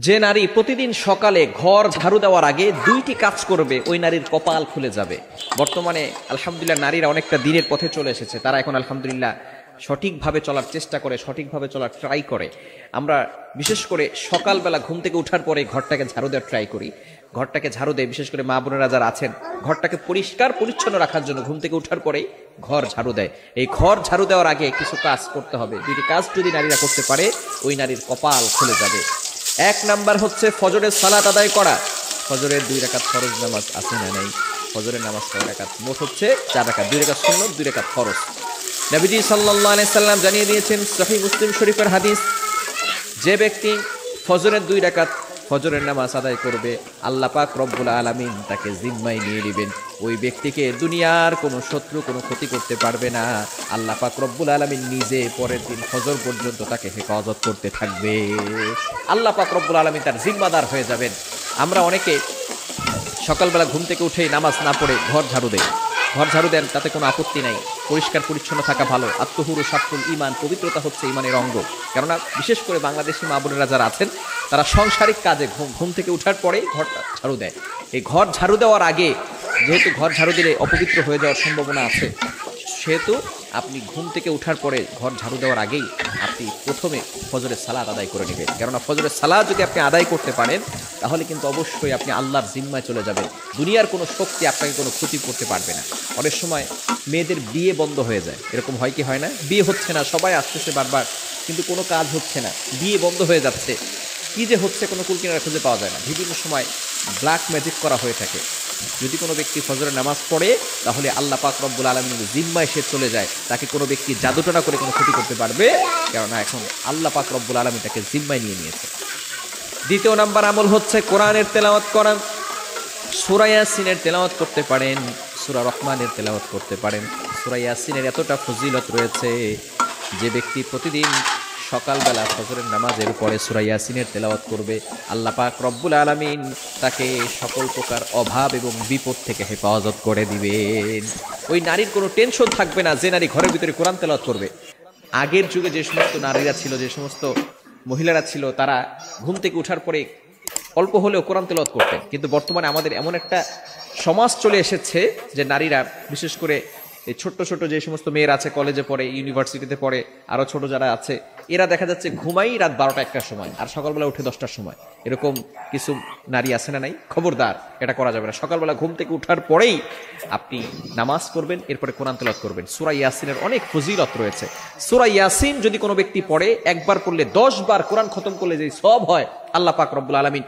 যে নারী প্রতিদিন সকালে ঘর ঝাড়ু দেওয়ার আগে দুইটি কাজ করবে ওই নারীর কপাল খুলে যাবে। বর্তমানে আলহামদুলিল্লাহ নারীরা অনেকটা দিনের পথে চলে এসেছে, তারা এখন আলহামদুলিল্লাহ সঠিকভাবে চলার চেষ্টা করে, সঠিকভাবে চলার ট্রাই করে। আমরা বিশেষ করে সকালবেলা ঘুম থেকে ওঠার পরে ঘরটাকে ঝাড়ু দেওয়ার ট্রাই করি। ঘরটাকে ঝাড়ু দেয়, বিশেষ করে মা বোনেরা যারা আছেন ঘরটাকে পরিষ্কার পরিচ্ছন্ন রাখার জন্য ঘুম থেকে ওঠার পরেই ঘর ঝাড়ু দেয়। এই ঘর ঝাড়ু দেওয়ার আগে কিছু কাজ করতে হবে। দুইটি কাজ যদি নারীরা করতে পারে ওই নারীর কপাল খুলে যাবে। এক নাম্বার হচ্ছে ফজরের সালাত আদায় করা। ফজরের 2 রাকাত ফরজ নামাজ আছে না নাই? ফজরের নামাজ 6 রাকাত, মোট হচ্ছে 4 রাকাত, 2 রাকাত সুন্নত, 2 রাকাত ফরজ। নবীজি সাল্লাল্লাহু আলাইহি সাল্লাম জানিয়ে দিয়েছেন, সহিহ মুসলিম শরীফের হাদিস, যে ব্যক্তি ফজরের 2 রাকাত ফজরের নামাজ আদায় করবে, আল্লাহ পাক রব্বুল আলামিন তাকে জিম্মায় নিয়ে নেবেন। ওই ব্যক্তিকে দুনিয়ার কোনো শত্রু কোনো ক্ষতি করতে পারবে না। আল্লাহ পাক রব্বুল আলামিন নিজে পরের দিন ফজর পর্যন্ত তাকে হেফাজত করতে থাকবে। আল্লাহ পাক রব্বুল আলামিন তার জিম্মাদার হয়ে যাবেন। আমরা অনেকে সকালবেলা ঘুম থেকে উঠেই নামাজ না পড়ে ঘর ঝাড়ু দেয়। ঘর ঝাড়ু দেন, তাতে কোনো আপত্তি নাই, পরিষ্কার পরিচ্ছন্ন থাকা ভালো। আত্মহুরু সাফুল ইমান, পবিত্রতা হচ্ছে ইমানের অঙ্গ। কেননা বিশেষ করে বাংলাদেশি মা বোনেরা যারা আছেন তারা সাংসারিক কাজে ঘুম থেকে উঠার পরেই ঘরটা ঝাড়ু দেয়। এই ঘর ঝাড়ু দেওয়ার আগে, যেহেতু ঘর ঝাড়ু দিলে অপবিত্র হয়ে যাওয়ার সম্ভাবনা আছে, সেহেতু আপনি ঘুম থেকে উঠার পরে ঘর ঝাড়ু দেওয়ার আগেই আপনি প্রথমে ফজরের সালাত আদায় করে নেবেন। কেননা ফজরের সালাত যদি আপনি আদায় করতে পারেন তাহলে কিন্তু অবশ্যই আপনি আল্লাহর জিম্মায় চলে যাবেন। দুনিয়ার কোনো শক্তি আপনাকে কোনো ক্ষতি করতে পারবে না। অনেক সময় মেয়েদের বিয়ে বন্ধ হয়ে যায়, এরকম হয় কি হয় না? বিয়ে হচ্ছে না, সবাই আসতেছে বারবার, কিন্তু কোনো কাজ হচ্ছে না, বিয়ে বন্ধ হয়ে যাচ্ছে। কি যে হচ্ছে কোনো কুলকিনারা খুঁজে পাওয়া যায় না। বিভিন্ন সময় ব্ল্যাক ম্যাজিক করা হয়ে থাকে। যদি কোনো ব্যক্তি ফজরের নামাজ পড়ে তাহলে আল্লাহ পাক রব্বুল আলামিনের জিম্মায় সে চলে যায়, তাকে কোনো ব্যক্তি জাদুটনা করে কোনো ক্ষতি করতে পারবে, কেননা এখন আল্লাহ পাক রব্বুল আলামিন তাকে জিম্মায় নিয়ে নিয়েছে। দ্বিতীয় নাম্বার আমল হচ্ছে কোরআনের তেলাওয়াত করা। সূরা ইয়াসিনের তেলাওয়াত করতে পারেন, সূরা রহমানের তেলাওয়াত করতে পারেন। সূরা ইয়াসিনের এতটা ফজিলত রয়েছে, যে ব্যক্তি প্রতিদিন সকালবেলা ফজরের নামাজের পরে সূরা ইয়াসিনের তেলাওয়াত করবে, আল্লাহ পাক রব্বুল আলামিন তাকে সকল প্রকার অভাব এবং বিপদ থেকে হেফাজত করে দিবেন। ওই নারীর কোনো টেনশন থাকবে না যে নারী ঘরের ভিতরে কোরআন তেলাওয়াত করবে। আগের যুগে যে সমস্ত নারীরা ছিল, যে সমস্ত মহিলারা ছিল, তারা ঘুম থেকে ওঠার পরে অল্প হলেও কোরআন তেলাওয়াত করতেন। কিন্তু বর্তমানে আমাদের এমন একটা সমাজ চলে এসেছে যে নারীরা, বিশেষ করে এই ছোট্ট ছোট যে সমস্ত মেয়েরা আছে, কলেজে পড়ে, ইউনিভার্সিটিতে পড়ে, আরো ছোট যারা আছে, এরা দেখা যাচ্ছে ঘুমাই রাত 12টা-1টার সময় আর সকালবেলা উঠে 10টার সময়। এরকম কিছু নারী আছে না নাই? খবরদার, এটা করা যাবে না। সকালবেলা ঘুম থেকে উঠার পরেই আপনি নামাজ করবেন, এরপরে কোরআন তেলাওয়াত করবেন। সূরা ইয়াসিনের অনেক ফজিলত রয়েছে। সূরা ইয়াসিন যদি কোনো ব্যক্তি পড়ে, একবার পড়লে 10 বার কোরআন খতম করলে যে সওয়াব হয়, আল্লাহ পাক রব্বুল আলামিন